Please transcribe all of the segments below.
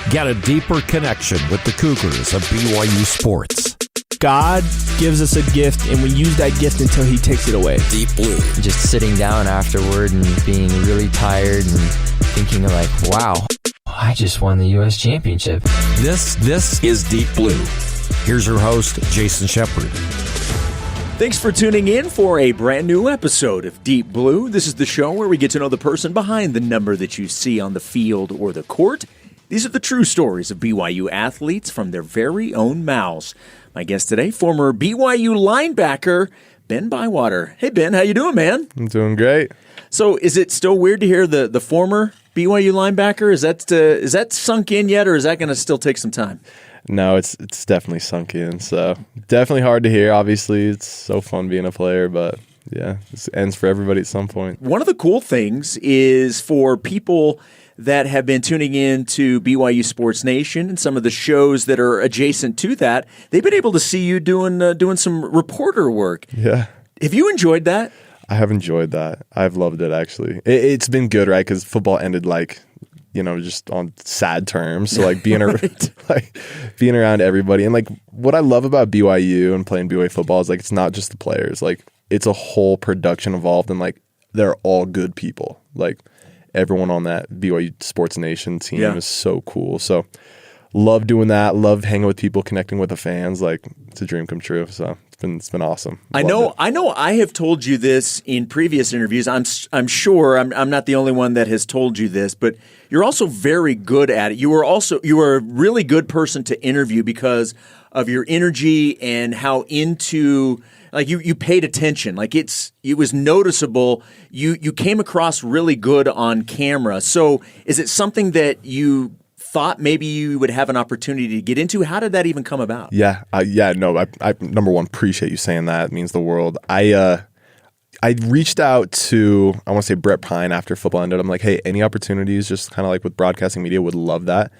Get a deeper connection with the Cougars of BYU sports. God gives us a gift, and we use that gift until he takes it away. Deep Blue. Just sitting down afterward and being really tired and thinking like, wow, I just won the U.S. championship. This is Deep Blue. Here's your host, Jason Shepard. Thanks for tuning in for a brand new episode of Deep Blue. This is the show where we get to know the person behind the number that you see on the field or the court. These are the true stories of BYU athletes from their very own mouths. My guest today, former BYU linebacker, Ben Bywater. Hey, Ben, how you doing, man? I'm doing great. So is it still weird to hear the former BYU linebacker? Is that sunk in yet, or is that going to still take some time? No, it's definitely sunk in. So definitely hard to hear. Obviously, it's so fun being a player, but yeah, this ends for everybody at some point. One of the cool things is for people that have been tuning in to BYU Sports Nation and some of the shows that are adjacent to that, they've been able to see you doing some reporter work. Yeah. Have you enjoyed that? I have enjoyed that. I've loved it, actually. It's been good, right? Because football ended just on sad terms. So being being around everybody, and what I love about BYU and playing BYU football is it's not just the players. It's a whole production involved, and they're all good people. Everyone on that BYU Sports Nation team is so cool. So love doing that. Love hanging with people, connecting with the fans. It's a dream come true. So it's been awesome. I know I have told you this in previous interviews. I'm sure I'm not the only one that has told you this, but you're also very good at it. You are a really good person to interview because of your energy and how into you paid attention. It was noticeable. You came across really good on camera. So is it something that you thought maybe you would have an opportunity to get into? How did that even come about? Yeah. I number one, appreciate you saying that. It means the world. I reached out to, I want to say Brett Pine after football ended. I'm like, hey, any opportunities just kind of with broadcasting media, would love that.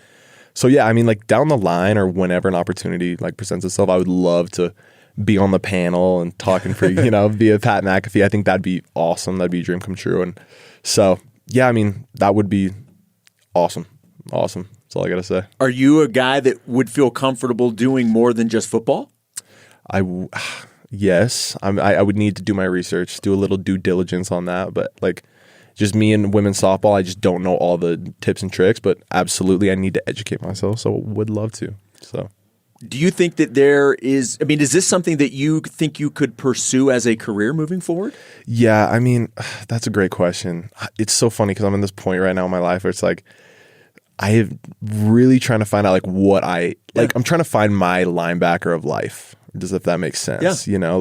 So yeah, down the line or whenever an opportunity presents itself, I would love to be on the panel and talking for, via Pat McAfee. I think that'd be awesome. That'd be a dream come true. And so, yeah, that would be awesome. Awesome. That's all I got to say. Are you a guy that would feel comfortable doing more than just football? Yes. I would need to do my research, do a little due diligence on that. But just me and women's softball, I just don't know all the tips and tricks. But absolutely, I need to educate myself. So would love to. So. Do you think that there is, is this something that you think you could pursue as a career moving forward? Yeah, that's a great question. It's so funny because I'm in this point right now in my life where it's I am really trying to find out what I'm trying to find my linebacker of life. If that makes sense. Yeah.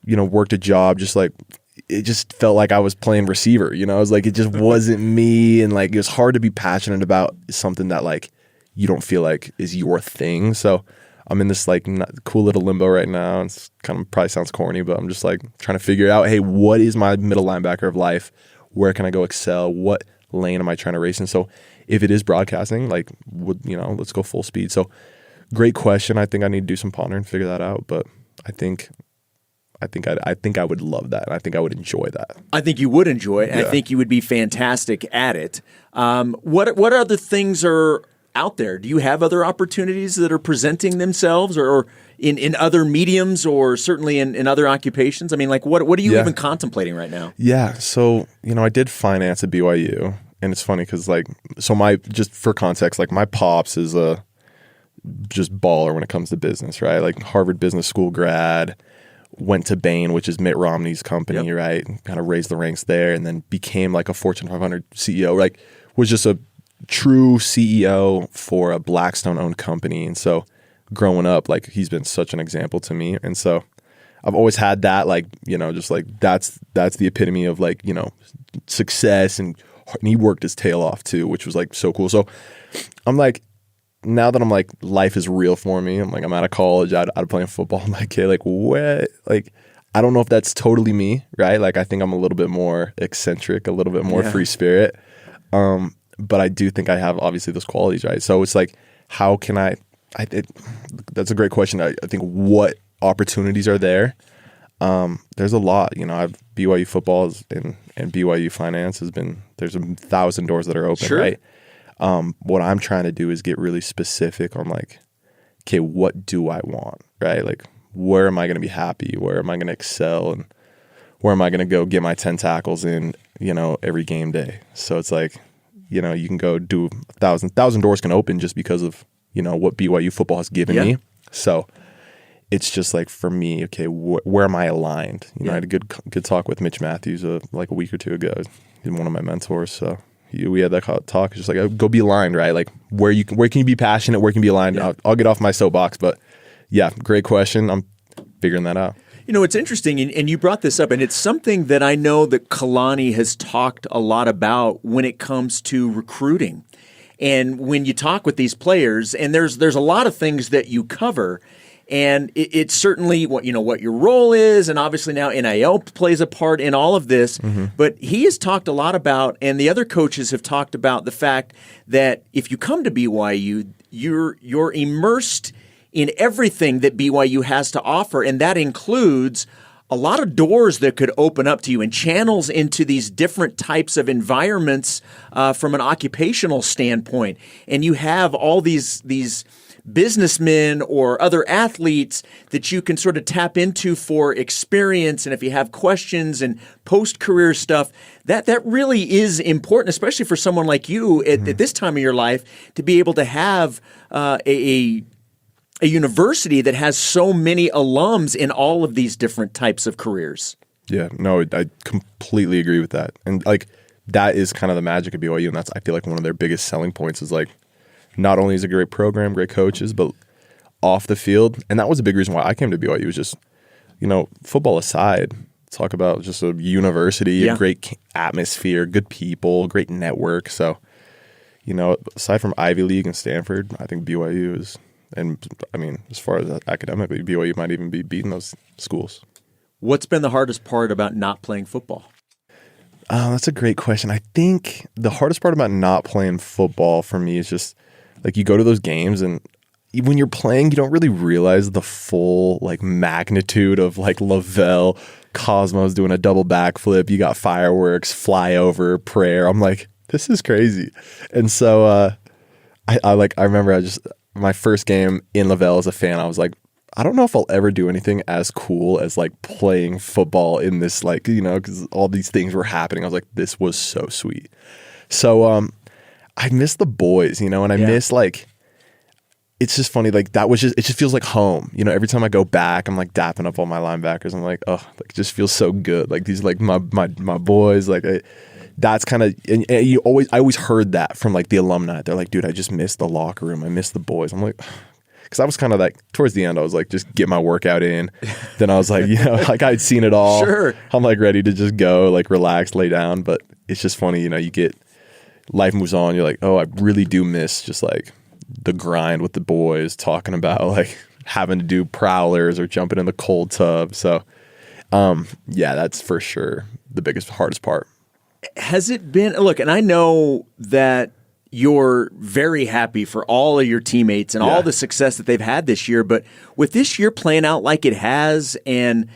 Worked a job just it just felt like I was playing receiver, I was it just wasn't me, and it was hard to be passionate about something that you don't feel is your thing. So I'm in this cool little limbo right now. It's kind of probably sounds corny, but I'm just trying to figure out, hey, what is my middle linebacker of life? Where can I go excel? What lane am I trying to race in? So if it is broadcasting, let's go full speed. So great question. I think I need to do some pondering and figure that out. But I think I would love that. I think I would enjoy that. I think you would enjoy it. And I think you would be fantastic at it. What other things are out there? Do you have other opportunities that are presenting themselves or in other mediums or certainly in other occupations? What are you even contemplating right now? Yeah. So, I did finance at BYU, and it's funny because just for context, my pops is a just baller when it comes to business, right? Harvard Business School grad, went to Bain, which is Mitt Romney's company, right? Kind of raised the ranks there and then became a Fortune 500 CEO, was just a true CEO for a Blackstone-owned company. And so growing up, he's been such an example to me. And so I've always had that, that's the epitome of success. And he worked his tail off too, which was so cool. So I'm now that I'm life is real for me. I'm out of college, out of playing football. I'm hey, what? I don't know if that's totally me, right? I think I'm a little bit more eccentric, a little bit more free spirit. But I do think I have obviously those qualities, right? So it's how can that's a great question. I think what opportunities are there? There's a lot, I've BYU football and BYU finance there's 1,000 doors that are open, right? What I'm trying to do is get really specific on like, okay, what do I want, right? Like, where am I going to be happy? Where am I going to excel? And where am I going to go get my 10 tackles in, every game day? So it's like, you can go do 1,000 doors can open just because of, what BYU football has given me. So it's just like, for me, okay, where am I aligned? I had a good talk with Mitch Matthews like a week or two ago. He's one of my mentors. So we had that talk. It's just like, go be aligned, right? Like where can you be passionate? Where can you be aligned? Yeah. I'll get off my soapbox, but yeah, great question. I'm figuring that out. It's interesting, and you brought this up, and it's something that I know that Kalani has talked a lot about when it comes to recruiting. And when you talk with these players, and there's a lot of things that you cover, and it's certainly what your role is, and obviously now NIL plays a part in all of this. Mm-hmm. But he has talked a lot about, and the other coaches have talked about the fact that if you come to BYU, you're immersed in everything that BYU has to offer, and that includes a lot of doors that could open up to you and channels into these different types of environments from an occupational standpoint. And you have all these businessmen or other athletes that you can sort of tap into for experience, and if you have questions and post-career stuff, that really is important, especially for someone like you at this time of your life, to be able to have a university that has so many alums in all of these different types of careers. Yeah, no, I completely agree with that. And like that is kind of the magic of BYU, and that's, I feel like, one of their biggest selling points is like, not only is it a great program, great coaches, but off the field. And that was a big reason why I came to BYU, was just, football aside, talk about just a university, a great atmosphere, good people, great network. So, aside from Ivy League and Stanford, I think BYU is, and I mean, as far as academically, BYU might even be beating those schools. What's been the hardest part about not playing football? That's a great question. I think the hardest part about not playing football for me is just, like, you go to those games and when you're playing, you don't really realize the full like magnitude of like Lavelle, Cosmos doing a double backflip. You got fireworks, flyover, prayer. I'm like, this is crazy. And so I remember my first game in Lavelle as a fan, I was like, I don't know if I'll ever do anything as cool as like playing football in this, like, because all these things were happening. I was like, this was so sweet. So I miss the boys, and I miss like, it's just funny, like it just feels like home. Every time I go back, I'm like dapping up all my linebackers. I'm like, oh, like, it just feels so good. Like these, like my boys, like that's kind of, and I always heard that from like the alumni. They're like, dude, I just miss the locker room. I miss the boys. I'm like, because I was kind of like, towards the end, I was like, just get my workout in. Then I was like, like I'd seen it all. Sure. I'm like ready to just go, like relax, lay down. But it's just funny, you get, life moves on. You're like, oh, I really do miss just like the grind with the boys, talking about like having to do prowlers or jumping in the cold tub. So, yeah, that's for sure the hardest part. Has it been, look, and I know that you're very happy for all of your teammates and all the success that they've had this year, but with this year playing out like it has and,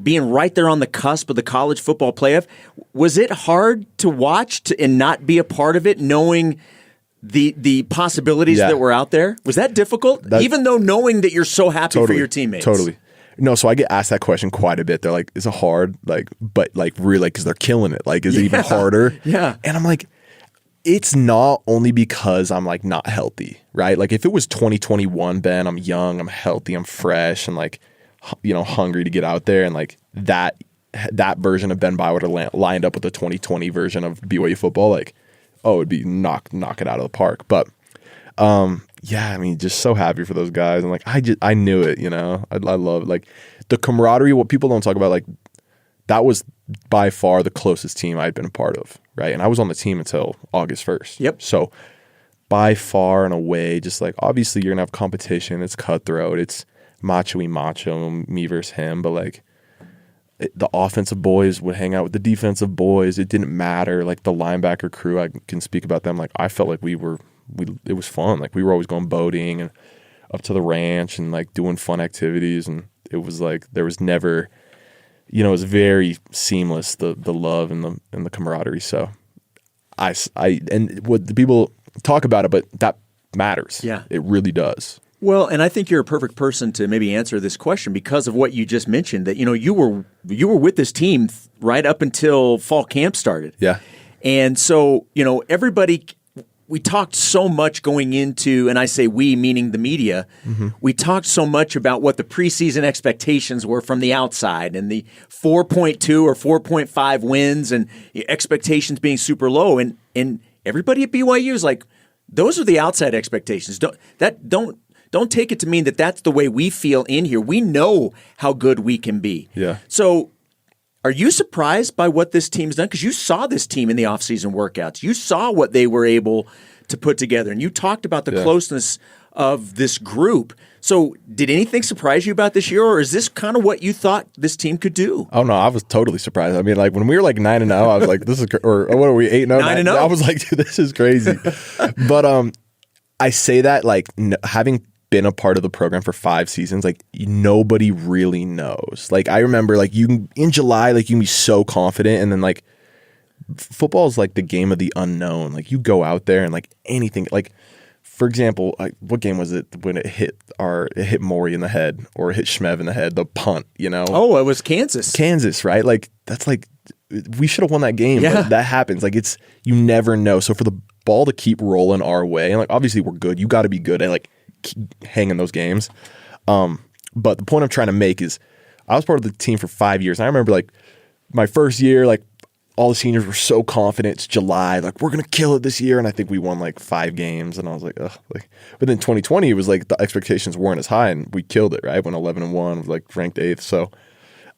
being right there on the cusp of the college football playoff, was it hard to watch and not be a part of it, knowing the possibilities that were out there? Was that difficult? Even though knowing that you're so happy for your teammates? Totally. No, so I get asked that question quite a bit. They're like, is it hard? Like, but like really, because they're killing it. Like, is it even harder? Yeah. And I'm like, it's not only because I'm like not healthy, right? Like if it was 2021, Ben, I'm young, I'm healthy, I'm fresh, and like, hungry to get out there, and like that version of Ben Bywater lined up with the 2020 version of BYU football, like, oh, it'd be knock it out of the park. But yeah, I mean, just so happy for those guys, and like I knew it, I love it. Like the camaraderie. What people don't talk about, like that was by far the closest team I'd been a part of, right? And I was on the team until August 1st. Yep. So by far and away, just like obviously you're gonna have competition. It's cutthroat. It's macho-y macho, me versus him. But like the offensive boys would hang out with the defensive boys. It didn't matter. Like the linebacker crew, I can speak about them. Like I felt like it was fun. Like we were always going boating and up to the ranch and like doing fun activities. And it was like, there was never, it was very seamless, the love and the camaraderie. So and what the people talk about it, but that matters. Yeah. It really does. Well, and I think you're a perfect person to maybe answer this question because of what you just mentioned, that you were with this team right up until fall camp started. Yeah. And so, everybody, we talked so much going into, and I say we, meaning the media, we talked so much about what the preseason expectations were from the outside and the 4.2 or 4.5 wins and expectations being super low. And everybody at BYU is like, those are the outside expectations. Don't take it to mean that that's the way we feel in here. We know how good we can be. Yeah. So are you surprised by what this team's done? Because you saw this team in the offseason workouts. You saw what they were able to put together. And you talked about the closeness of this group. So did anything surprise you about this year? Or is this kind of what you thought this team could do? Oh, no, I was totally surprised. I mean, like when we were like 9-0, I was like, this is, or what are we, 8-0? 9-0. I was like, dude, this is crazy. But I say that like having been a part of the program for 5 seasons, like nobody really knows. Like I remember like in July, like you can be so confident, and then like football is like the game of the unknown. Like you go out there and like anything, like for example, what game was it when it hit Maury in the head or it hit Shmev in the head, the punt, Oh, it was Kansas, right? Like that's like we should have won that game. Yeah. But that happens. Like you never know. So for the ball to keep rolling our way, and like obviously we're good. You got to be good at like keep hanging those games. But the point I'm trying to make is I was part of the team for 5 years. And I remember like my first year, like all the seniors were so confident. It's July, like we're gonna kill it this year, and I think we won like 5 games. And I was like, ugh. But then 2020, it was like the expectations weren't as high, and we killed it. Right, went 11-1, was like ranked 8th. So,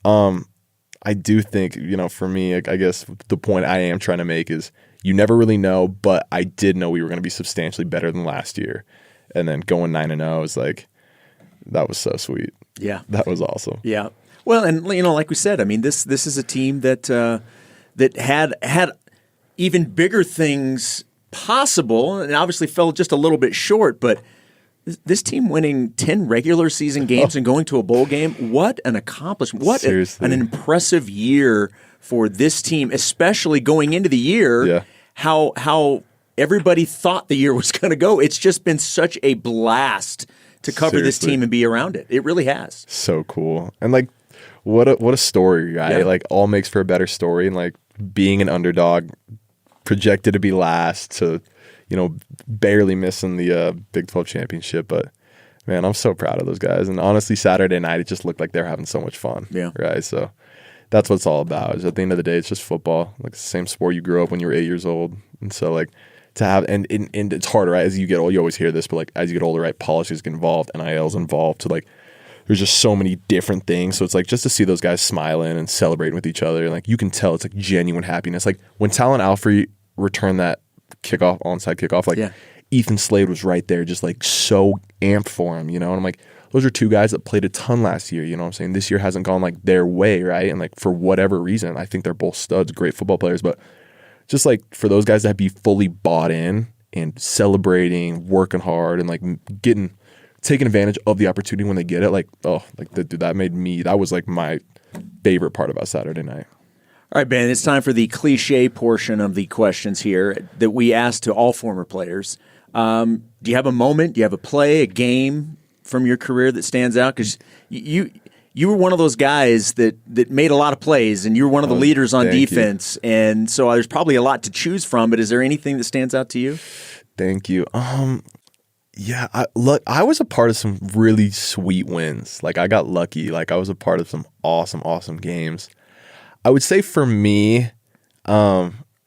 I do think for me, I guess the point I am trying to make is you never really know, but I did know we were going to be substantially better than last year. And then going 9-0 is like, that was so sweet. Yeah. That was awesome. Yeah. Well, and like we said, I mean, this is a team that had even bigger things possible, and obviously fell just a little bit short. But this team winning 10 regular season games and going to a bowl game, what an accomplishment! What an impressive year for this team, especially going into the year. Yeah. How everybody thought the year was going to go. It's just been such a blast to cover this team and be around it. It really has. So cool. And like, what a story, right? Yeah. Like all makes for a better story. And like being an underdog, projected to be last, to, barely missing the Big 12 championship. But man, I'm so proud of those guys. And honestly, Saturday night, it just looked like they're having so much fun. Yeah. Right. So that's what it's all about. Is at the end of the day, it's just football. Like the same sport you grew up when you were 8 years old. And so like, to have and it's harder, right? As you get old, you always hear this, but like as you get older, right, politics get involved, NIL's involved, to like there's just so many different things. So it's like just to see those guys smiling and celebrating with each other, like you can tell it's like genuine happiness. Like when Talon Alfrey returned that onside kickoff, like Ethan Slade was right there, just like so amped for him, And I'm like, those are 2 guys that played a ton last year, you know what I'm saying? This year hasn't gone like their way, right? And like for whatever reason, I think they're both studs, great football players, but just like for those guys that be fully bought in and celebrating, working hard, and like taking advantage of the opportunity when they get it, like, that was like my favorite part about Saturday night. All right, Ben, it's time for the cliche portion of the questions here that we ask to all former players. Do you have a moment, do you have a play, a game from your career that stands out? Because you were one of those guys that made a lot of plays, and you were one of the leaders on defense. And so there's probably a lot to choose from, but is there anything that stands out to you? Thank you. Yeah, I was a part of some really sweet wins. Like I got lucky. Like I was a part of some awesome games. I would say for me,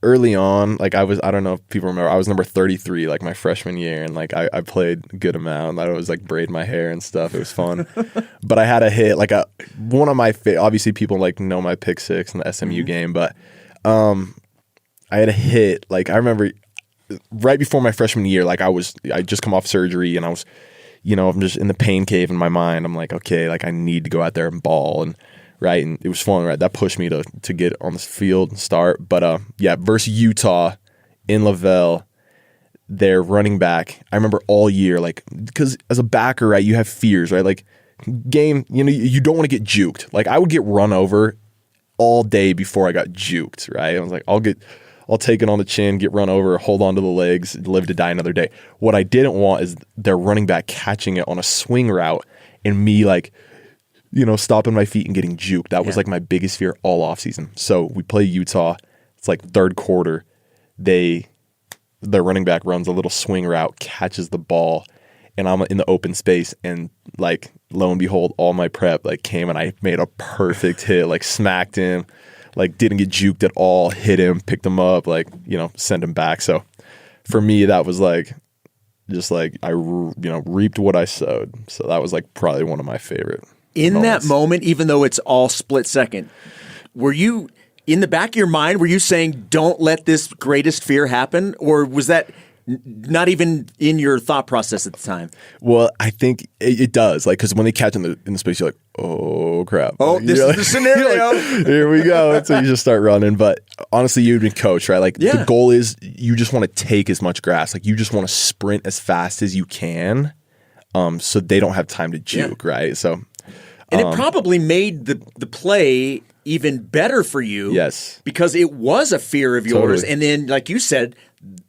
early on, like I don't know if people remember, I was number 33 like my freshman year, and like I played a good amount. I was like braid my hair and stuff. It was fun. But I had a hit, like one of my obviously people like know my pick 6 in the SMU game, but I had a hit. Like I remember right before my freshman year, like I just come off surgery, and I was, I'm just in the pain cave in my mind. I'm like, okay, like I need to go out there and ball, and right, and it was fun, right? That pushed me to get on this field and start. But versus Utah in Lavelle, their running back, I remember all year, like, because as a backer, right, you have fears, right? Like game, you don't want to get juked. Like I would get run over all day before I got juked, right? I was like, I'll I'll take it on the chin, get run over, hold on to the legs, live to die another day. What I didn't want is their running back catching it on a swing route and me like, stopping my feet and getting juked. That was like my biggest fear all offseason. So we play Utah. It's like third quarter. Their running back runs a little swing route, catches the ball, and I'm in the open space, and like lo and behold, all my prep like came and I made a perfect hit, like smacked him, like didn't get juked at all, hit him, picked him up, like, sent him back. So for me, that was like just like I reaped what I sowed. So that was like probably one of my favorite moments. That moment, even though it's all split second, were you in the back of your mind, were you saying, don't let this greatest fear happen? Or was that not even in your thought process at the time? Well, I think it does. Like, because when they catch in the space, you're like, oh, crap. Oh, this is the scenario. Like, here we go. And so you just start running. But honestly, you've been coached, right? Like, the goal is you just want to take as much grass. Like, you just want to sprint as fast as you can so they don't have time to juke, right? So, and it probably made the play even better for you. Yes. Because it was a fear of yours. Totally. And then, like you said,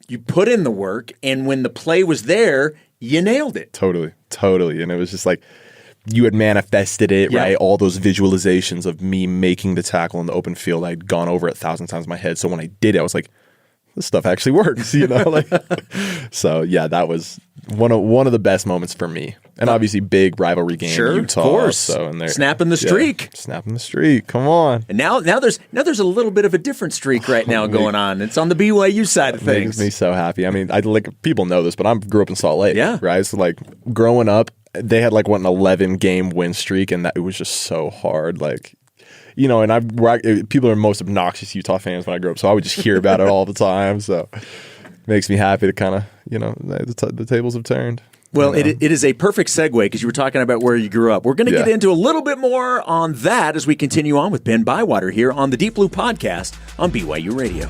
you put in the work, and when the play was there, you nailed it. Totally. And it was just like you had manifested it, right? All those visualizations of me making the tackle in the open field, I'd gone over it 1,000 times in my head. So when I did it, I was like, this stuff actually works, like. So yeah, that was one of the best moments for me. And obviously, big rivalry game, Utah. Of course. So and they're snapping the streak. Snapping the streak. Come on. And now there's a little bit of a different streak right now going on. It's on the BYU side of things. Makes me so happy. I mean, people know this, but I grew up in Salt Lake. Yeah. Right. So like growing up, they had like an 11 game win streak, and it was just so hard. Like, and people are most obnoxious Utah fans when I grew up, so I would just hear about it all the time. So it makes me happy to kind of, the tables have turned. Well, it is a perfect segue because you were talking about where you grew up. We're going to get into a little bit more on that as we continue on with Ben Bywater here on the Deep Blue Podcast on BYU Radio.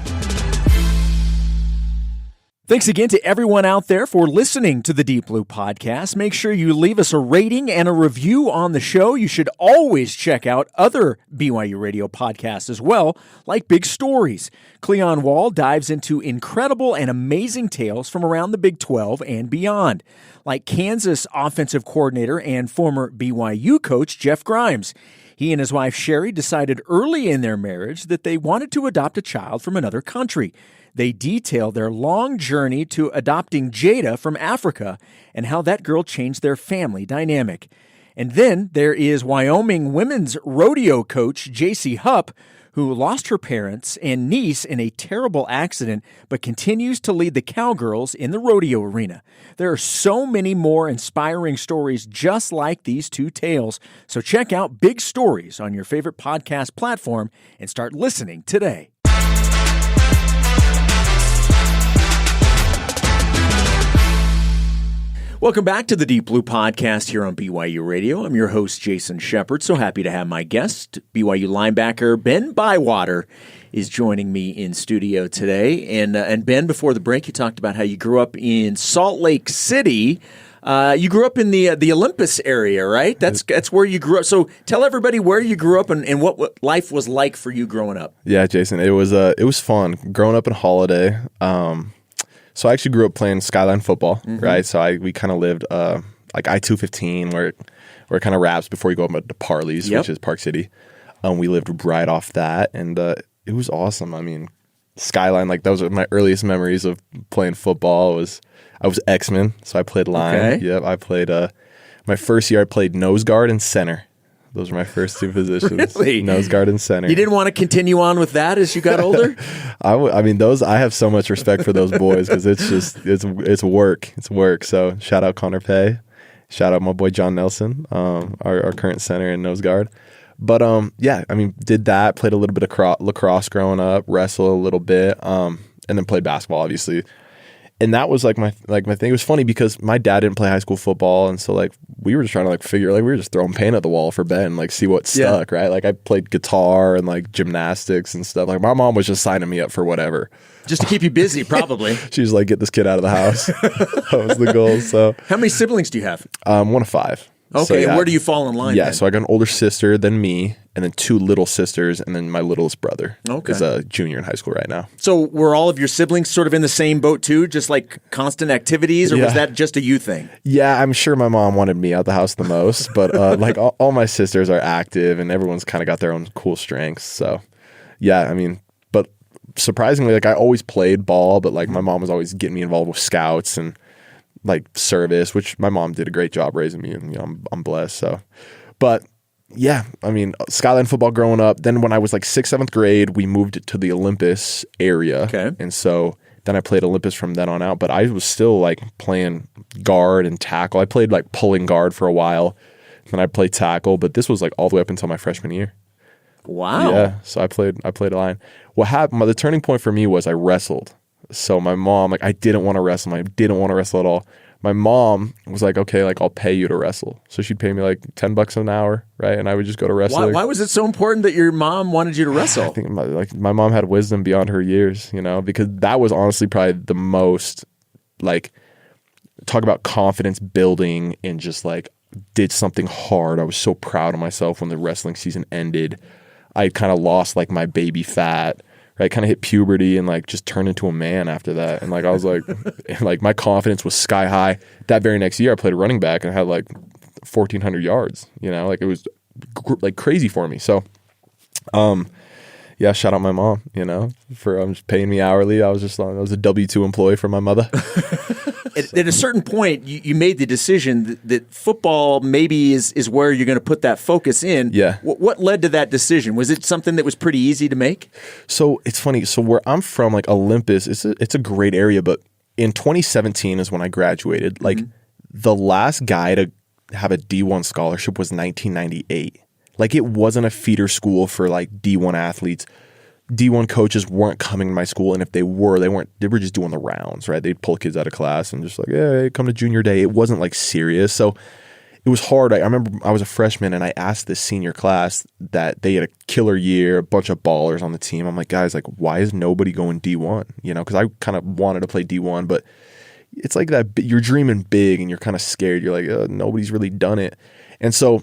Thanks again to everyone out there for listening to the Deep Blue Podcast. Make sure you leave us a rating and a review on the show. You should always check out other BYU Radio podcasts as well, like Big Stories. Cleon Wall dives into incredible and amazing tales from around the Big 12 and beyond, like Kansas offensive coordinator and former BYU coach Jeff Grimes. He and his wife Sherry decided early in their marriage that they wanted to adopt a child from another country. They detail their long journey to adopting Jada from Africa and how that girl changed their family dynamic. And then there is Wyoming women's rodeo coach JC Hupp, who lost her parents and niece in a terrible accident, but continues to lead the Cowgirls in the rodeo arena. There are so many more inspiring stories just like these two tales. So check out Big Stories on your favorite podcast platform and start listening today. Welcome back to the Deep Blue Podcast here on BYU Radio. I'm your host, Jason Shepard. So happy to have my guest, BYU linebacker Ben Bywater, is joining me in studio today. And Ben, before the break, you talked about how you grew up in Salt Lake City. You grew up in the Olympus area, right? That's where you grew up. So tell everybody where you grew up and what life was like for you growing up. Yeah, Jason, it was fun growing up in Holiday. So I actually grew up playing Skyline football, right? So we kind of lived like I-215 where it kind of wraps before you go up to Parley's, which is Park City. We lived right off that, and it was awesome. I mean, Skyline, like those are my earliest memories of playing football. I was X-Men, so I played line. Okay. Yep, I played my first year I played nose guard and center. Those were my first two positions. Really? Nose guard and center. You didn't want to continue on with that as you got older? I mean, I have so much respect for those boys because it's work. It's work. So shout out Connor Pay. Shout out my boy John Nelson, our current center and nose guard. But I mean, did that, played a little bit of lacrosse growing up, wrestled a little bit, and then played basketball, obviously. And that was like my thing. It was funny because my dad didn't play high school football, and so like we were just trying to like figure, like we were just throwing paint at the wall for Ben, like see what stuck, right? Like I played guitar and like gymnastics and stuff. Like my mom was just signing me up for whatever, just to keep you busy, probably. She was like, "Get this kid out of the house." That was the goal. So, how many siblings do you have? 1 of 5. Okay, so, and where do you fall in line? Yeah, then? So I got an older sister than me, and then 2 little sisters, and then my littlest brother Okay. is a junior in high school right now. So were all of your siblings sort of in the same boat too, just like constant activities, or was that just a you thing? Yeah, I'm sure my mom wanted me out the house the most, but like all my sisters are active, and everyone's kind of got their own cool strengths. So yeah, I mean, but surprisingly, like I always played ball, but like my mom was always getting me involved with scouts and like service, which my mom did a great job raising me, and I'm blessed. So, but yeah, I mean, Skyline football growing up. Then when I was like 6th, 7th grade, we moved to the Olympus area. Okay. And so then I played Olympus from then on out, but I was still like playing guard and tackle. I played like pulling guard for a while. Then I played tackle, but this was like all the way up until my freshman year. Wow. Yeah. So I played a line. What happened, the turning point for me was I wrestled. So my mom, like I didn't want to wrestle. I didn't want to wrestle at all. My mom was like, okay, like I'll pay you to wrestle. So she'd pay me like $10 an hour, right? And I would just go to wrestling. Why was it so important that your mom wanted you to wrestle? I think my mom had wisdom beyond her years, because that was honestly probably the most, like, talk about confidence building and just like did something hard. I was so proud of myself when the wrestling season ended. I kind of lost like my baby fat. Right, kind of hit puberty and like just turned into a man after that. And like I was like, like my confidence was sky high. That very next year, I played running back and I had like 1,400 yards. Like it was like crazy for me. So, yeah, shout out my mom. For just paying me hourly. I was a W-2 employee for my mother. At a certain point, you made the decision that football maybe is where you're going to put that focus in. Yeah. What led to that decision? Was it something that was pretty easy to make? So it's funny. So where I'm from, like Olympus, it's a great area. But in 2017 is when I graduated. Like the last guy to have a D1 scholarship was 1998. Like it wasn't a feeder school for like D1 athletes. D1 coaches weren't coming to my school, and if they were just doing the rounds, right? They'd pull kids out of class and just like, hey, come to junior day. It wasn't like serious. So it was hard. I remember I was a freshman and I asked this senior class that they had a killer year, a bunch of ballers on the team. I'm like, guys, like, why is nobody going D1? Because I kind of wanted to play D1, but it's like that you're dreaming big and you're kind of scared. You're like, nobody's really done it. And so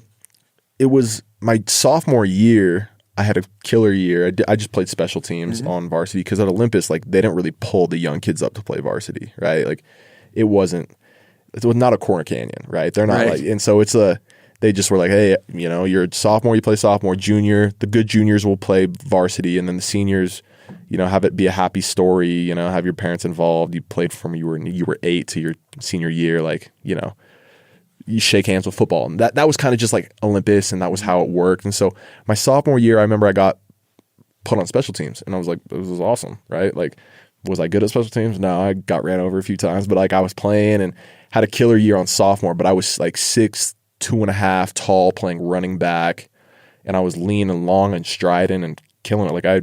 it was my sophomore year. I had a killer year. I just played special teams on varsity because at Olympus, like they didn't really pull the young kids up to play varsity, right? Like it was not a Corner Canyon, right? They're not like, and so they just were like, hey, you're a sophomore, you play sophomore, junior, the good juniors will play varsity, and then the seniors, have it be a happy story, have your parents involved. You played from you were 8 to your senior year, like, you shake hands with football. And that was kind of just like Olympus, and that was how it worked. And so my sophomore year, I remember I got put on special teams, and I was like, this was awesome, right? Like, was I good at special teams? No, I got ran over a few times, but like I was playing and had a killer year on sophomore, but I was like 6'2.5" tall, playing running back, and I was lean and long and striding and killing it. Like I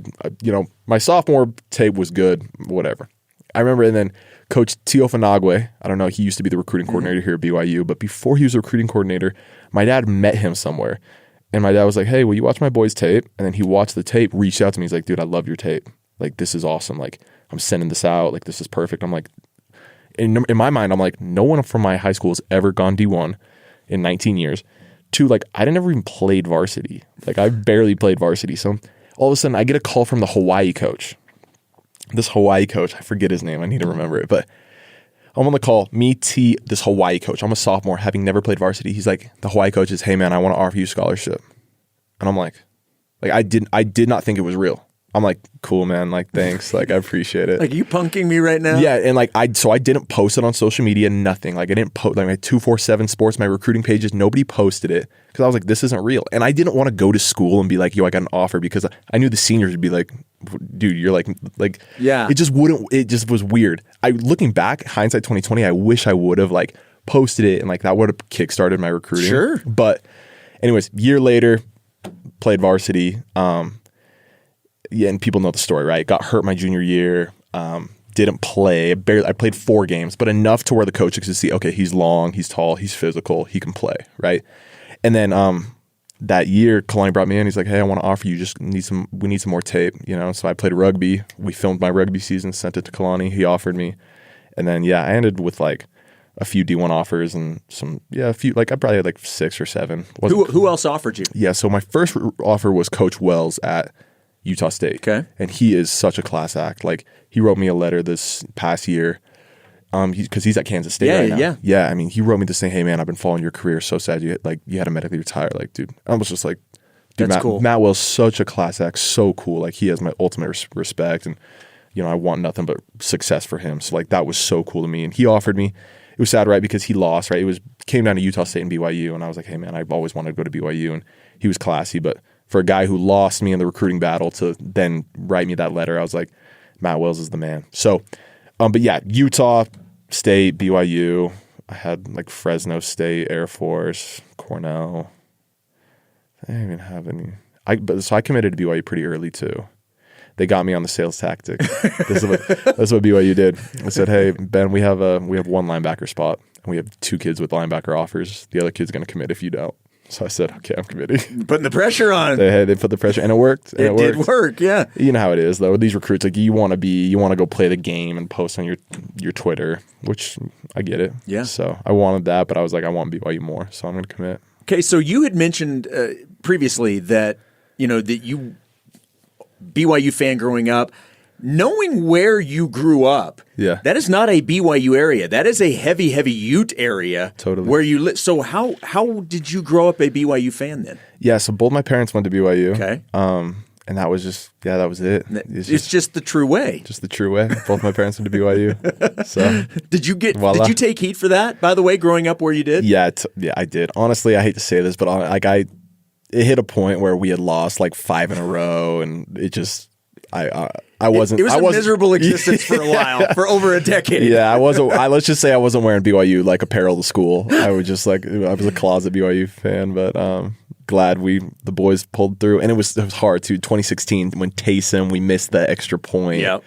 my sophomore tape was good, whatever. I remember, and then Coach Tio Fanagwe, I don't know, he used to be the recruiting coordinator here at BYU, but before he was a recruiting coordinator, my dad met him somewhere. And my dad was like, hey, will you watch my boy's tape? And then he watched the tape, reached out to me. He's like, dude, I love your tape. Like, this is awesome. Like, I'm sending this out. Like, this is perfect. I'm like, in my mind, I'm like, no one from my high school has ever gone D1 in 19 years. 2, like, I never even played varsity. Like, I barely played varsity. So all of a sudden, I get a call from the Hawaii coach. This Hawaii coach, I forget his name. I need to remember it. But I'm on the call, this Hawaii coach. I'm a sophomore, having never played varsity. He's like, the Hawaii coach is, hey, man, I want to offer you a scholarship. And I'm like I did not think it was real. I'm like, cool, man. Like, thanks. Like, I appreciate it. Like, are you punking me right now? Yeah. And like, I didn't post it on social media, nothing. Like, I didn't post, like, my 247 Sports, my recruiting pages, nobody posted it because I was like, this isn't real. And I didn't want to go to school and be like, yo, I got an offer, because I knew the seniors would be like, dude, you're like, yeah. It just was weird. Looking back, hindsight 2020, I wish I would have like posted it, and like that would have kickstarted my recruiting. Sure. But anyways, year later, played varsity. Yeah, and people know the story, right? Got hurt my junior year. Didn't play. I played 4 games, but enough to where the coach could see, okay, he's long, he's tall, he's physical, he can play, right? And then that year, Kalani brought me in. He's like, hey, I want to offer you, we need some more tape, So I played rugby. We filmed my rugby season, sent it to Kalani. He offered me. And then, yeah, I ended with like a few D1 offers and a few, like I probably had like 6 or 7. Who else offered you? Yeah, so my first offer was Coach Wells at Utah State. Okay. And he is such a class act. Like, he wrote me a letter this past year because he's at Kansas State right now. Yeah, I mean, he wrote me to say, hey, man, I've been following your career. So sad you had to medically retire. Like, dude, I was just like, dude, that's cool. Matt Wells, such a class act, so cool. Like, he has my ultimate respect. And, you know, I want nothing but success for him. So, like, that was so cool to me. And he offered me. It was sad, right? Because he lost, right? Came down to Utah State and BYU. And I was like, hey, man, I've always wanted to go to BYU. And he was classy. But for a guy who lost me in the recruiting battle to then write me that letter, I was like, Matt Wells is the man. So, but yeah, Utah State, BYU. I had like Fresno State, Air Force, Cornell. I didn't even have any. So I committed to BYU pretty early too. They got me on the sales tactic. That's what BYU did. I said, hey, Ben, we have one linebacker spot. And we have 2 kids with linebacker offers. The other kid's going to commit if you don't. So I said, okay, I'm committing. Putting the pressure on. They put the pressure, and it worked. It did work, yeah. You know how it is, though. These recruits, like, you want to go play the game and post on your Twitter, which I get it. Yeah. So I wanted that, but I was like, I want BYU more, so I'm going to commit. Okay, so you had mentioned previously that, you know, that you, BYU fan growing up, knowing where you grew up, that is not a BYU area. That is a heavy Ute area. Totally. Where you live. So how did you grow up a BYU fan then? Yeah, so both my parents went to BYU. Okay. And that was just, that was it. It's just the true way. Just the true way. Both my parents went to BYU. So did you take heat for that, by the way, growing up where you did? Yeah, I did. Honestly, I hate to say this, but it hit a point where we had lost like 5 in a row, and it just I wasn't. It was a miserable existence for a while, for over a decade. Yeah, I wasn't. Let's just say I wasn't wearing BYU like apparel to school. I was just like, I was a closet BYU fan, but glad the boys pulled through, and it was hard too. 2016 when Taysom, we missed the extra point. Yeah,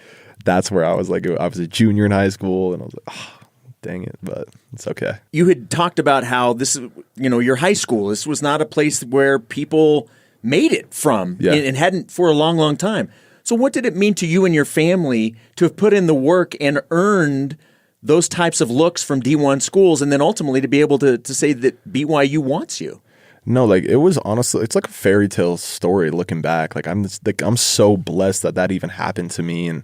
that's where I was like, I was a junior in high school, and I was like, oh, dang it, but it's okay. You had talked about how this, you know, your high school. This was not a place where people made it from, and hadn't for a long, long time. So what did it mean to you and your family to have put in the work and earned those types of looks from D1 schools, and then ultimately to be able to say that BYU wants you? No, like, it was honestly, it's like a fairy tale story looking back. Like, I'm so blessed that even happened to me, and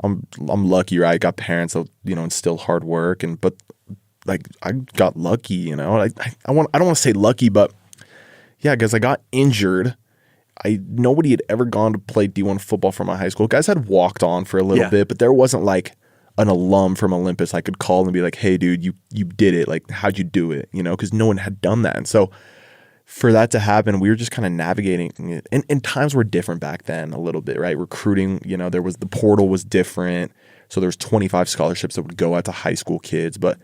I'm lucky, right? I got parents that, you know, instilled hard work, but like, I got lucky, you know. I don't want to say lucky, but yeah, because I got injured. Nobody had ever gone to play D1 football from my high school. Guys had walked on for a little bit, but there wasn't like an alum from Olympus I could call and be like, hey, dude, you did it. Like, how'd you do it? You know, because no one had done that. And so for that to happen, we were just kind of navigating it. And times were different back then a little bit, right? Recruiting, you know, the portal was different. So there was 25 scholarships that would go out to high school kids. But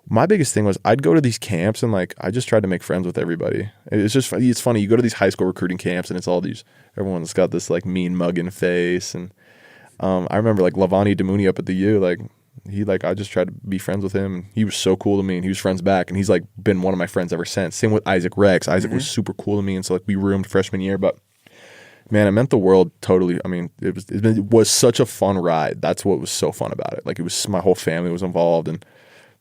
my biggest thing was I'd go to these camps and like I just tried to make friends with everybody. It's just funny. It's funny. You go to these high school recruiting camps and it's all these, everyone's got this like mean mugging face. And I remember like Lavani Damuni up at the U, like I just tried to be friends with him. And he was so cool to me, and he was friends back, and he's like been one of my friends ever since. Same with Isaac Rex. Isaac was super cool to me, and so like we roomed freshman year. But man, it meant the world totally. I mean, it was such a fun ride. That's what was so fun about it. Like, it was, my whole family was involved, and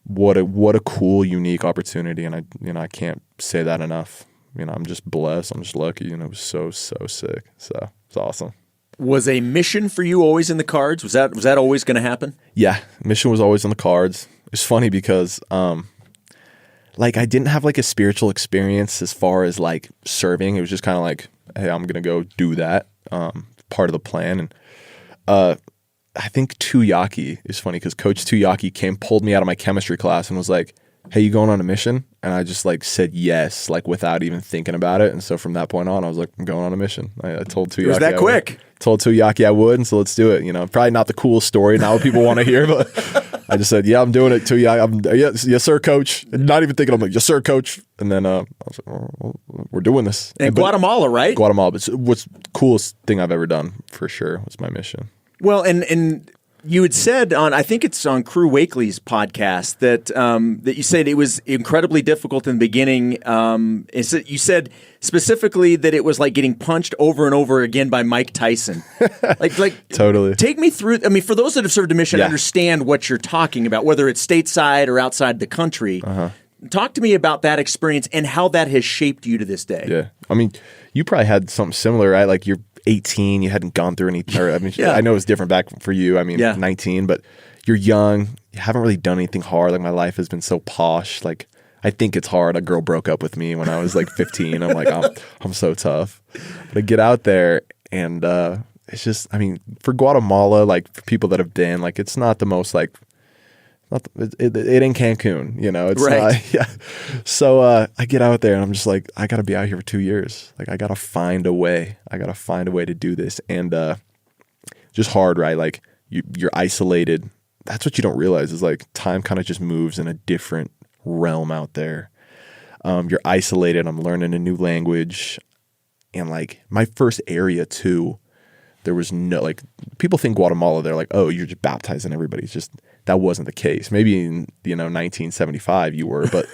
what a cool, unique opportunity. And I can't say that enough. You know, I'm just blessed. I'm just lucky, and it was so sick. So it's awesome. Was a mission for you always in the cards? Was that always going to happen? Yeah, mission was always in the cards. It's funny because like I didn't have like a spiritual experience as far as like serving. It was just kind of like, hey, I'm going to go do that. Part of the plan. And I think Tuyaki is funny because Coach Tuyaki pulled me out of my chemistry class and was like, hey, you going on a mission? And I just like said yes, like without even thinking about it. And so from that point on, I was like, I'm going on a mission. I told Tuyaki. It was that quick. Told Tuyaki I would, and so let's do it. You know, probably not the coolest story, not what people want to hear, but I just said, yeah, I'm doing it. Tuyaki, yes, sir, coach. And not even thinking, I'm like, yes, sir, coach. And then I was like, well, we're doing this. And Guatemala, right? Guatemala. But what's the coolest thing I've ever done, for sure, was my mission. Well, and You had said on, I think it's on Crew Wakely's podcast, that that you said it was incredibly difficult in the beginning. You said specifically that it was like getting punched over and over again by Mike Tyson. like Totally. Take me through. I mean, for those that have served a mission, understand what you're talking about, whether it's stateside or outside the country. Talk to me about that experience and how that has shaped you to this day. Yeah. I mean, you probably had something similar, right? Like you're 18, you hadn't gone through any, I mean, I know it's different back for you. I mean, 19, but you're young. You haven't really done anything hard. Like my life has been so posh. Like I think it's hard. A girl broke up with me when I was like 15. I'm like, I'm so tough. But I get out there and it's just, I mean, for Guatemala, like for people that have been, like it's not the most like, it ain't Cancun, you know. It's right. not, So I get out there and I'm just like, I got to be out here for 2 years. Like I got to find a way. I got to find a way to do this. And just hard, right? Like you're isolated. That's what you don't realize is like time kind of just moves in a different realm out there. You're isolated. I'm learning a new language. And like my first area too, there was no, like people think Guatemala, they're like, oh, you're just baptizing everybody. It's just, that wasn't the case. Maybe in 1975 you were, but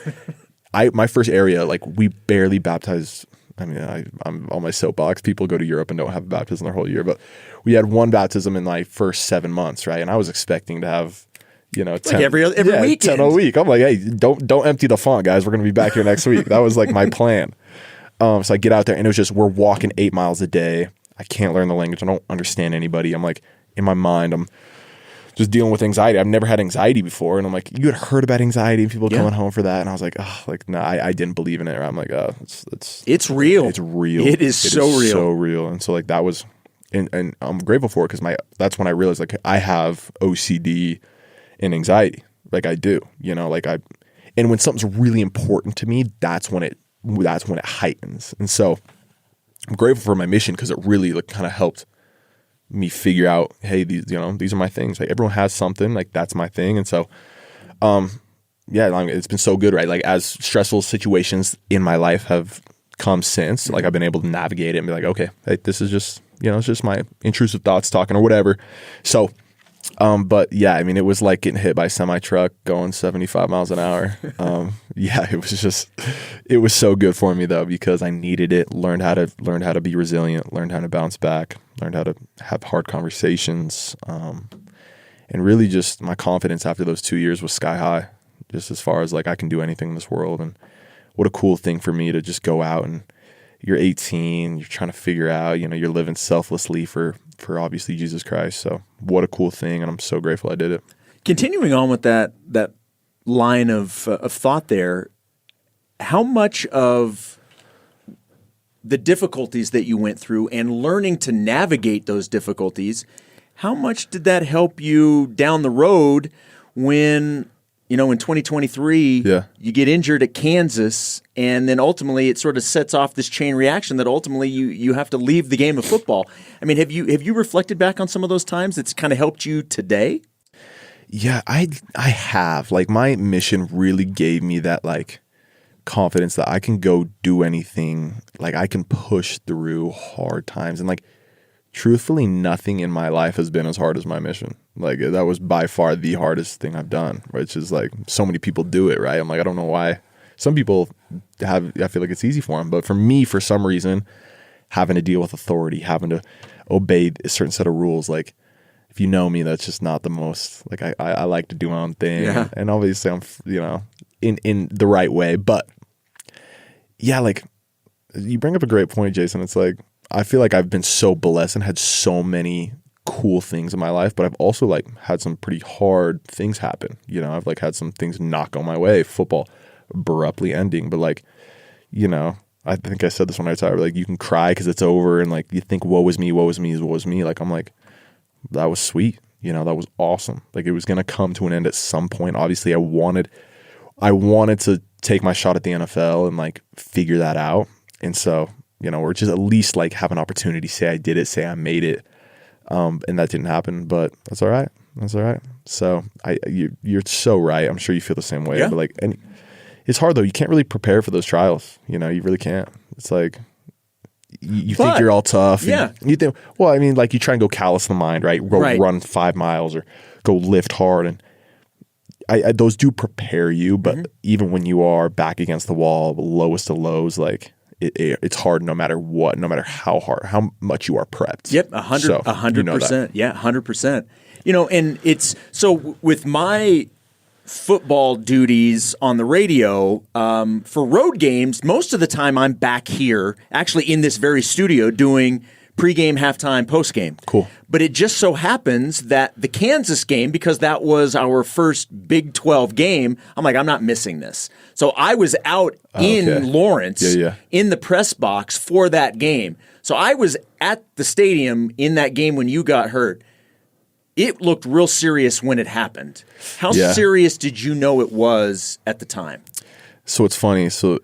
my first area, like we barely baptized. I mean, I'm on my soapbox. People go to Europe and don't have a baptism their whole year, but we had one baptism in my first 7 months, right? And I was expecting to have, 10 like every weekend. 10 a week. I'm like, hey, don't empty the font, guys. We're gonna be back here next week. That was like my plan. So I get out there and it was just we're walking 8 miles a day. I can't learn the language. I don't understand anybody. I'm like in my mind, I'm just dealing with anxiety. I've never had anxiety before. And I'm like, you had heard about anxiety and people coming home for that. And I was like, oh, like, no, I didn't believe in it. I'm like, oh, it's real. It's real. It is so real. So real. And so like that was, and I'm grateful for it because that's when I realized like I have OCD and anxiety. Like I do, and when something's really important to me, that's when it heightens. And so I'm grateful for my mission because it really like kind of helped me figure out, hey, these are my things. Like everyone has something, like that's my thing. And so, it's been so good, right? Like as stressful situations in my life have come since, like I've been able to navigate it and be like, okay, hey, this is just, it's just my intrusive thoughts talking or whatever. So, but yeah, I mean, it was like getting hit by a semi-truck going 75 miles an hour. It was so good for me though, because I needed it, learned how to be resilient, learned how to bounce back, learned how to have hard conversations. And really just my confidence after those 2 years was sky high, just as far as like, I can do anything in this world. And what a cool thing for me to just go out and you're 18, you're trying to figure out, you're living selflessly for obviously Jesus Christ. So what a cool thing. And I'm so grateful I did it. Continuing on with that line of thought there, how much of the difficulties that you went through and learning to navigate those difficulties, how much did that help you down the road when, in 2023, you get injured at Kansas, and then ultimately it sort of sets off this chain reaction that ultimately you have to leave the game of football. I mean, have you reflected back on some of those times that's kind of helped you today? Yeah, I have. Like my mission really gave me that like confidence that I can go do anything. Like I can push through hard times. And like truthfully, nothing in my life has been as hard as my mission. Like that was by far the hardest thing I've done, which is like so many people do it, right? I'm like, I don't know why. Some people I feel like it's easy for them. But for me, for some reason, having to deal with authority, having to obey a certain set of rules, like if you know me, that's just not the most, like I like to do my own thing. Yeah. And obviously I'm, in the right way. But yeah, like you bring up a great point, Jason. It's like, I feel like I've been so blessed and had so many cool things in my life, but I've also like had some pretty hard things happen. I've like had some things not go my way, football abruptly ending, but like, I think I said this when I retired, like you can cry because it's over and like you think, woe is me. Like, I'm like, that was sweet. That was awesome. Like it was going to come to an end at some point. Obviously I wanted to take my shot at the NFL and like figure that out. And so, or just at least like have an opportunity, say I did it, say I made it. And that didn't happen, but that's all right. So you're so right. I'm sure you feel the same way, but like, and it's hard though. You can't really prepare for those trials. You really can't. It's like, you think you're all tough. Yeah. You think, well, I mean, like you try and go callous the mind, right? Run 5 miles or go lift hard. And I those do prepare you. But even when you are back against the wall, lowest of lows, like it's hard no matter what, no matter how much you are prepped. Yep, 100%. Yeah, 100%. And it's so with my football duties on the radio for road games, most of the time I'm back here, actually in this very studio, doing pregame, halftime, postgame. Cool. But it just so happens that the Kansas game, because that was our first Big 12 game, I'm like, I'm not missing this. So I was out in Lawrence in the press box for that game. So I was at the stadium in that game when you got hurt. It looked real serious when it happened. How serious did you know it was at the time? So it's funny. So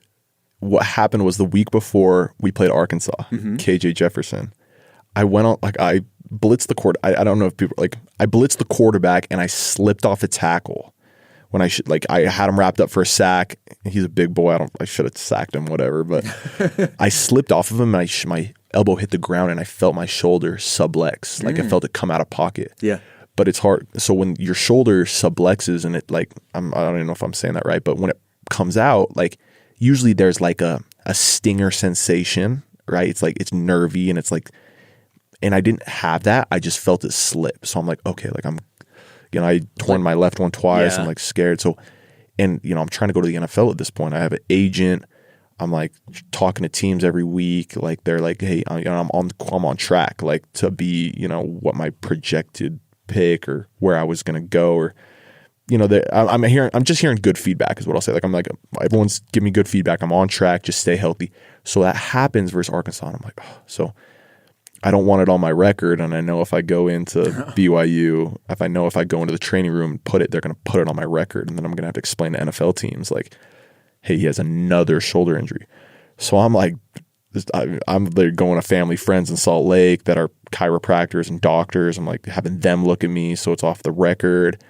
what happened was the week before we played Arkansas, KJ Jefferson, I went on, like I blitzed the I don't know if people, like I blitzed the quarterback and I slipped off a tackle when I should, like I had him wrapped up for a sack. He's a big boy. I should have sacked him, whatever. But I slipped off of him and my elbow hit the ground and I felt my shoulder sublex. Like I felt it come out of pocket. Yeah. But it's hard. So when your shoulder sublexes and it like, I don't even know if I'm saying that right, but when it comes out, like usually there's like a stinger sensation, right? It's like, it's nervy and it's like, and I didn't have that. I just felt it slip. So I'm like, okay, like I torn my left one twice. Yeah. I'm like scared. So, and I'm trying to go to the NFL at this point. I have an agent. I'm like talking to teams every week. Like they're like, hey, I'm on track, like to be, what my projected pick or where I was going to go, or, I'm just hearing good feedback is what I'll say. Like, I'm like, everyone's giving me good feedback. I'm on track. Just stay healthy. So that happens versus Arkansas. And I'm like, oh, so I don't want it on my record. And I know if I go into BYU, if I go into the training room and put it, they're going to put it on my record. And then I'm going to have to explain to NFL teams like, hey, he has another shoulder injury. So I'm like, I'm there going to family friends in Salt Lake that are chiropractors and doctors. I'm like having them look at me so it's off the record.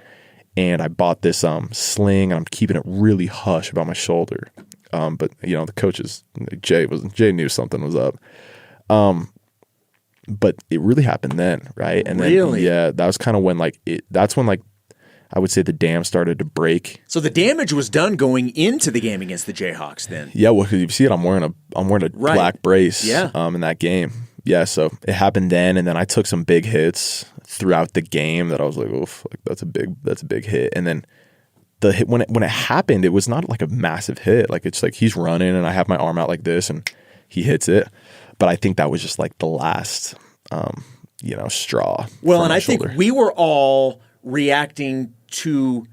And I bought this sling and I'm keeping it really hush about my shoulder. But the coaches, Jay knew something was up. But it really happened then, right? And then that was kind of when that's when I would say the dam started to break. So the damage was done going into the game against the Jayhawks then. Yeah, well, you see it, I'm wearing a black brace in that game. Yeah, so it happened then, and then I took some big hits throughout the game that I was like, oof, like that's a big hit. And then the hit when it happened, it was not like a massive hit. Like it's like he's running and I have my arm out like this and he hits it. But I think that was just like the last straw. Well, and I think we were all reacting to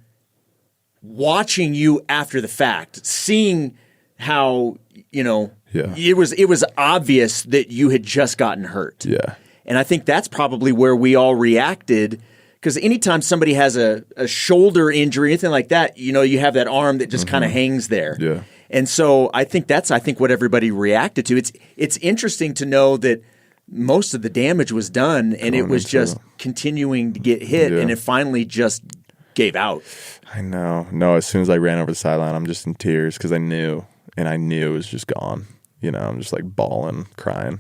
watching you after the fact, seeing how, it was obvious that you had just gotten hurt. Yeah. And I think that's probably where we all reacted, because anytime somebody has a shoulder injury, anything like that, you have that arm that just kind of hangs there. Yeah. And so I think that's what everybody reacted to. It's interesting to know that most of the damage was done and it was just continuing to get hit and it finally just gave out. I know. No, as soon as I ran over the sideline, I'm just in tears because I knew it was just gone. I'm just like bawling, crying.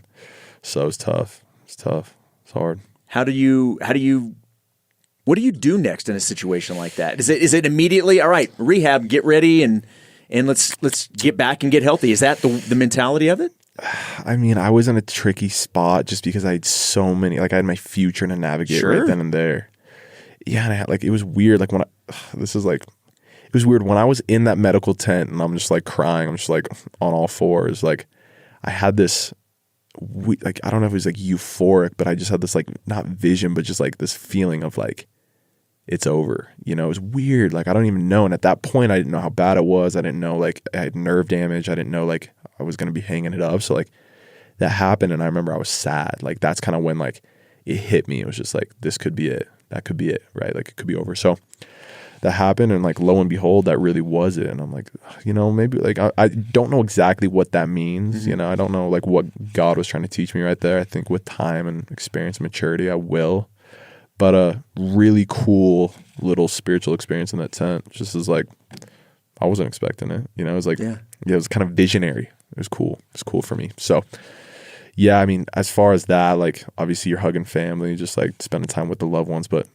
So it's tough. It's tough. It's hard. What do you do next in a situation like that? Is it immediately, all right, rehab, get ready and let's get back and get healthy? Is that the mentality of it? I mean, I was in a tricky spot just because I had so many, I had my future to navigate right then and there. Yeah, and I had, it was weird. It was weird when I was in that medical tent and I'm just crying. I'm just on all fours. I had this, I don't know if it was euphoric, but I just had this not vision, but just this feeling of it's over. It was weird. I don't even know. And at that point, I didn't know how bad it was. I didn't know I had nerve damage. I didn't know I was going to be hanging it up. So that happened. And I remember I was sad. That's kind of when it hit me. It was just this could be it. That could be it. Right. It could be over. So that happened. And lo and behold, that really was it. And I'm maybe I don't know exactly what that means. Mm-hmm. I don't know what God was trying to teach me right there. I think with time and experience and maturity, I will. But a really cool little spiritual experience in that tent. Just as I wasn't expecting it. It was it was kind of visionary. It was cool. It's cool for me. So yeah, I mean, as far as that, like, obviously you're hugging family, just like spending time with the loved ones. But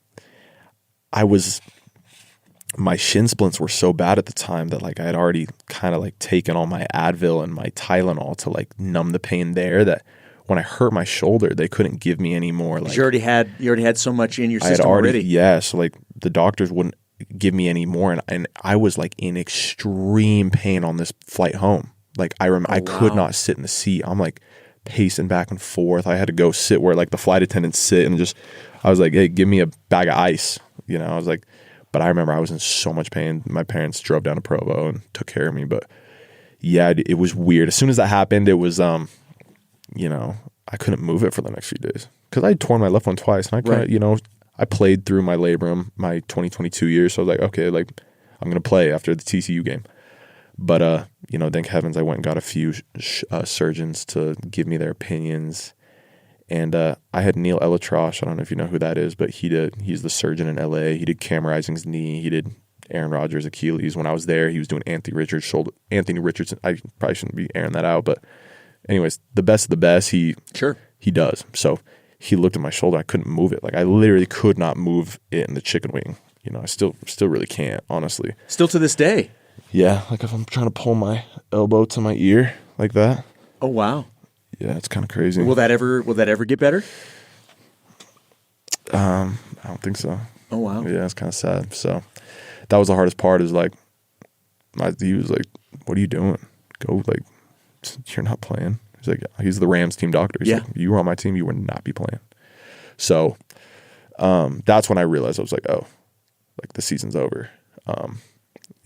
my shin splints were so bad at the time that like I had already kind of like taken all my Advil and my Tylenol to like numb the pain there, that when I hurt my shoulder, they couldn't give me any more. Like, you already had so much in your system already. Yeah, so like the doctors wouldn't give me any more, and I was like in extreme pain on this flight home. Like I could not sit in the seat. I'm like pacing back and forth. I had to go sit where like the flight attendants sit, and just I was like, hey, give me a bag of ice. You know, I was like, but I remember I was in so much pain. My parents drove down to Provo and took care of me. But yeah, it was weird. As soon as that happened, it was you know, I couldn't move it for the next few days because I had torn my left one twice, and I kind of, you know, I played through my labrum my 2022 year, so I was like, okay, like I'm gonna play after the TCU game. But you know, thank heavens I went and got a few surgeons to give me their opinions, and I had Neil Elitrosh. I don't know if you know who that is, but he's the surgeon in LA. He did Cam Rising's knee. He did Aaron Rodgers' Achilles. When I was there, he was doing Anthony Richardson. I probably shouldn't be airing that out, but anyways, the best of the best. He does. So he looked at my shoulder. I couldn't move it. Like I literally could not move it in the chicken wing. You know, I still really can't, honestly. Still to this day. Yeah, like if I'm trying to pull my elbow to my ear like that. Oh wow. Yeah, it's kind of crazy. Will that ever get better? I don't think so. Oh wow. Yeah, it's kind of sad. So that was the hardest part. Is like, he was like, "What are you doing? Go, like, you're not playing." He's like, he's the Rams team doctor. He's like, you were on my team, you would not be playing. So that's when I realized, I was like, oh, like the season's over.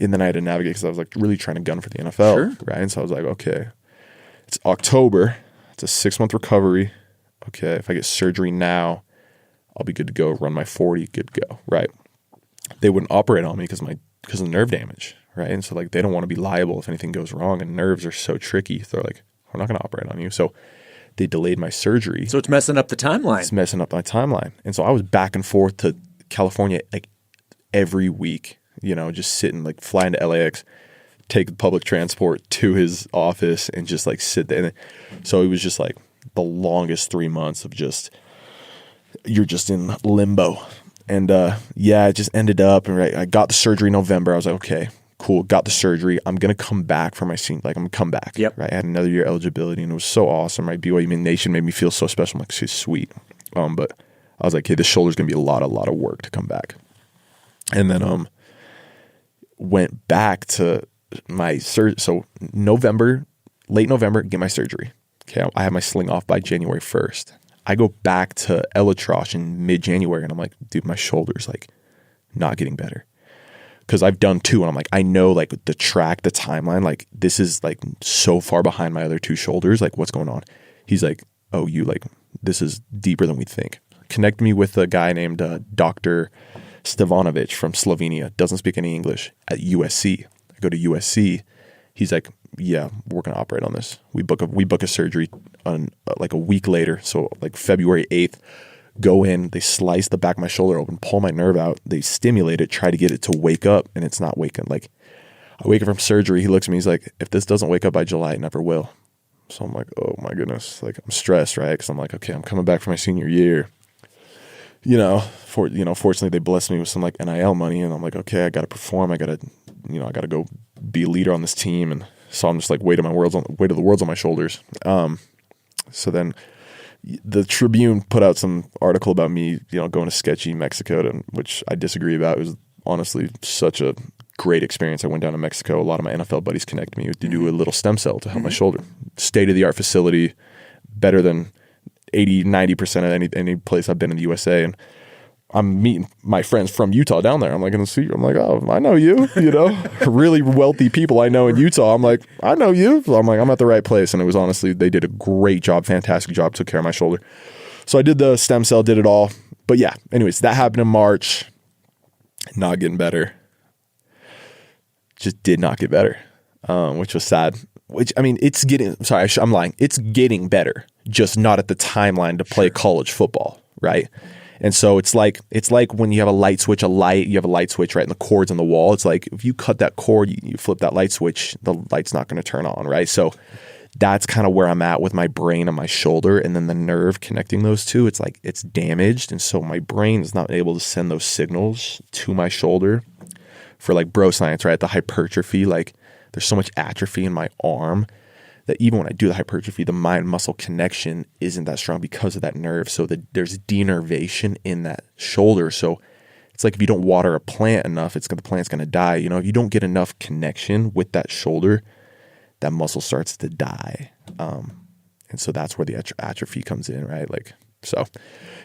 And then I had to navigate because I was like really trying to gun for the NFL, right? And so I was like, okay, it's October. It's a 6-month recovery. Okay, if I get surgery now, I'll be good to go. Run my 40, good to go, right? They wouldn't operate on me because of nerve damage, right? And so like they don't want to be liable if anything goes wrong, and nerves are so tricky. So they're like, we're not going to operate on you. So they delayed my surgery. So it's messing up the timeline. It's messing up my timeline. And so I was back and forth to California like every week, you know, just sitting, like flying to LAX, take public transport to his office and just like sit there. And so it was just like the longest 3 months of just, you're just in limbo. And yeah, it just ended up, and I got the surgery in November. I was like, okay, cool, got the surgery. I'm going to come back for my senior, like I'm going to come back. Yep. Right? I had another year eligibility, and it was so awesome. Right? BYU Nation made me feel so special. I'm like, she's sweet. But I was like, hey, this shoulder's going to be a lot of work to come back. And then went back to my surgery. So late November, get my surgery. Okay, I have my sling off by January 1st. I go back to Elitrosh in mid-January, and I'm like, dude, my shoulder's like not getting better. Because I've done 2, and I'm like, I know like the timeline, like this is like so far behind my other 2 shoulders. Like, what's going on? He's like, oh, you like, this is deeper than we think. Connect me with a guy named Dr. Stevanovic from Slovenia. Doesn't speak any English, at USC. I go to USC. He's like, yeah, we're going to operate on this. We book a surgery on like a week later. So like February 8th, go in, they slice the back of my shoulder open, pull my nerve out. They stimulate it, try to get it to wake up, and it's not waking. Like I wake up from surgery. He looks at me. He's like, if this doesn't wake up by July, it never will. So I'm like, oh my goodness. Like I'm stressed, right? Because I'm like, okay, I'm coming back for my senior year. Fortunately they blessed me with some like NIL money, and I'm like, okay, I got to perform. I got to go be a leader on this team. And so I'm just like, weight of the world's on my shoulders. So then the Tribune put out some article about me, going to sketchy Mexico, which I disagree about. It was honestly such a great experience. I went down to Mexico. A lot of my NFL buddies connected me to do a little stem cell to help my shoulder. State-of-the-art facility, better than 80-90% of any place I've been in the USA. And I'm meeting my friends from Utah down there. I'm like, I'm like, oh, I know you, really wealthy people I know in Utah. I'm like, I know you. So I'm like, I'm at the right place. And it was honestly, they did a great job, fantastic job, took care of my shoulder. So I did the stem cell, did it all. But yeah, anyways, that happened in March. Not getting better. Just did not get better, which was sad. I'm lying. It's getting better, just not at the timeline to play college football, right? And so it's like when you have a light switch, you have a light switch, right? And the cord's on the wall. It's like if you cut that cord, you flip that light switch, the light's not going to turn on, right? So that's kind of where I'm at with my brain and my shoulder, and then the nerve connecting those two. It's like it's damaged, and so my brain is not able to send those signals to my shoulder for like bro science, right? The hypertrophy, like there's so much atrophy in my arm that even when I do the hypertrophy, the mind muscle connection isn't that strong because of that nerve. So there's denervation in that shoulder. So it's like if you don't water a plant enough, the plant's going to die. You know, if you don't get enough connection with that shoulder, that muscle starts to die. And so that's where the atrophy comes in, right? Like, so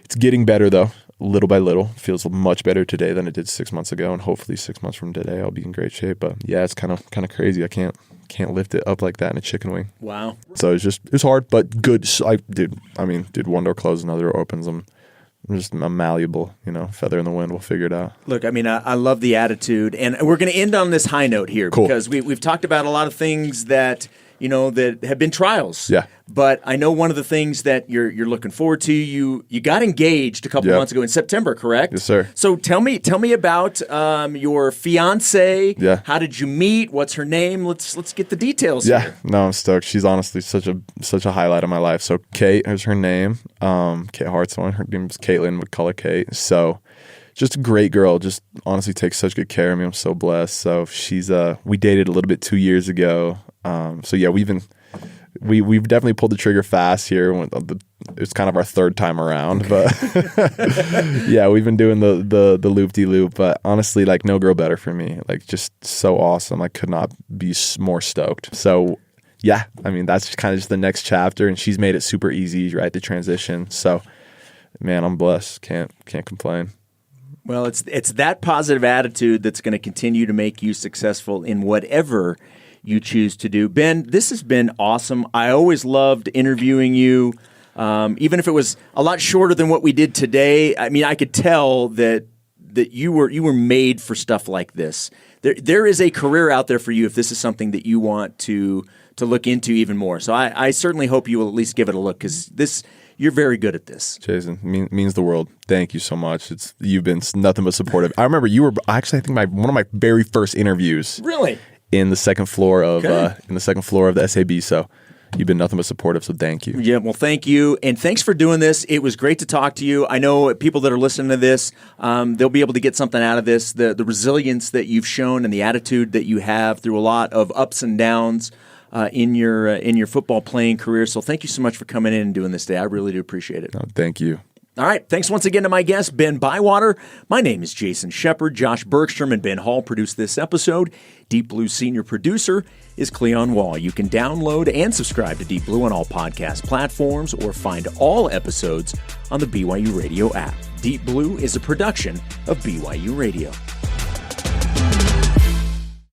it's getting better though, little by little. Feels much better today than it did 6 months ago. And hopefully 6 months from today, I'll be in great shape. But yeah, it's kind of crazy. I can't lift it up like that in a chicken wing. Wow. So it's hard, but good. Dude, one door closes, another door opens. I'm malleable, feather in the wind. We'll figure it out. Look, I love the attitude, and we're going to end on this high note here because we've talked about a lot of things that that have been trials. Yeah. But I know one of the things that you're looking forward to. You got engaged a couple months ago in September, correct? Yes, sir. So tell me about your fiance. Yeah. How did you meet? What's her name? Let's get the details. Yeah. Here. No, I'm stoked. She's honestly such a highlight of my life. So Kate is her name. Kate Hartshorn. Her name is Caitlin. We call her Kate. So just a great girl. Just honestly takes such good care of me. I'm so blessed. So she's we dated a little bit 2 years ago. So yeah, we've definitely pulled the trigger fast here. It's kind of our third time around, but yeah, we've been doing the loop-de-loop. But honestly, like no girl better for me. Like just so awesome. I could not be more stoked. So yeah, that's kind of just the next chapter, and she's made it super easy, right? The transition. So man, I'm blessed. Can't complain. Well, it's that positive attitude that's going to continue to make you successful in whatever you choose to do. Ben, this has been awesome. I always loved interviewing you, even if it was a lot shorter than what we did today. I could tell that you were made for stuff like this. There is a career out there for you if this is something that you want to look into even more. So I certainly hope you will at least give it a look, because you're very good at this. Jason, means the world. Thank you so much. You've been nothing but supportive. I remember you were actually, I think one of my very first interviews. Really? In the second floor of the SAB. So you've been nothing but supportive. So thank you. Yeah, well, thank you, and thanks for doing this. It was great to talk to you. I know people that are listening to this, they'll be able to get something out of this. The resilience that you've shown and the attitude that you have through a lot of ups and downs in your football playing career. So thank you so much for coming in and doing this today. I really do appreciate it. No, thank you. All right. Thanks once again to my guest, Ben Bywater. My name is Jason Shepard. Josh Bergstrom and Ben Hall produced this episode. Deep Blue senior producer is Cleon Wall. You can download and subscribe to Deep Blue on all podcast platforms or find all episodes on the BYU Radio app. Deep Blue is a production of BYU Radio.